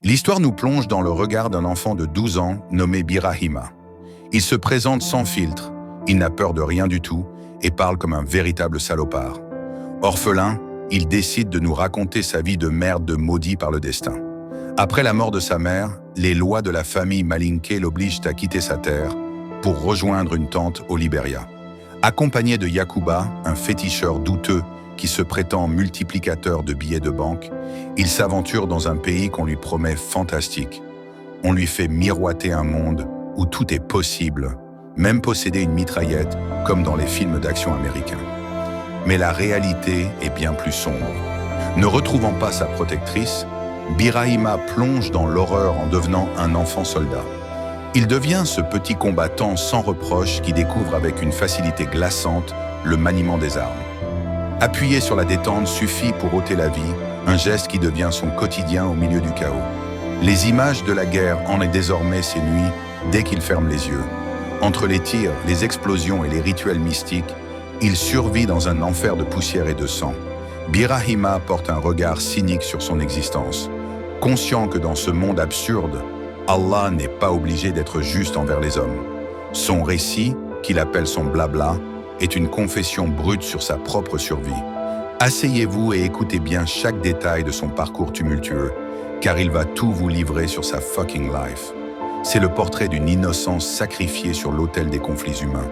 L'histoire nous plonge dans le regard d'un enfant de 12 ans nommé Birahima. Il se présente sans filtre, il n'a peur de rien du tout et parle comme un véritable salopard. Orphelin, il décide de nous raconter sa vie de merde de maudit par le destin. Après la mort de sa mère, les lois de la famille Malinké l'obligent à quitter sa terre pour rejoindre une tante au Libéria. Accompagné de Yakuba, un féticheur douteux qui se prétend multiplicateur de billets de banque, il s'aventure dans un pays qu'on lui promet fantastique. On lui fait miroiter un monde où tout est possible, même posséder une mitraillette comme dans les films d'action américains. Mais la réalité est bien plus sombre. Ne retrouvant pas sa protectrice, Birahima plonge dans l'horreur en devenant un enfant soldat. Il devient ce petit combattant sans reproche qui découvre avec une facilité glaçante le maniement des armes. Appuyer sur la détente suffit pour ôter la vie, un geste qui devient son quotidien au milieu du chaos. Les images de la guerre en est désormais ses nuits dès qu'il ferme les yeux. Entre les tirs, les explosions et les rituels mystiques, il survit dans un enfer de poussière et de sang. Birahima porte un regard cynique sur son existence, conscient que dans ce monde absurde, Allah n'est pas obligé d'être juste envers les hommes. Son récit, qu'il appelle son blabla, est une confession brute sur sa propre survie. Asseyez-vous et écoutez bien chaque détail de son parcours tumultueux, car il va tout vous livrer sur sa fucking life. C'est le portrait d'une innocence sacrifiée sur l'autel des conflits humains.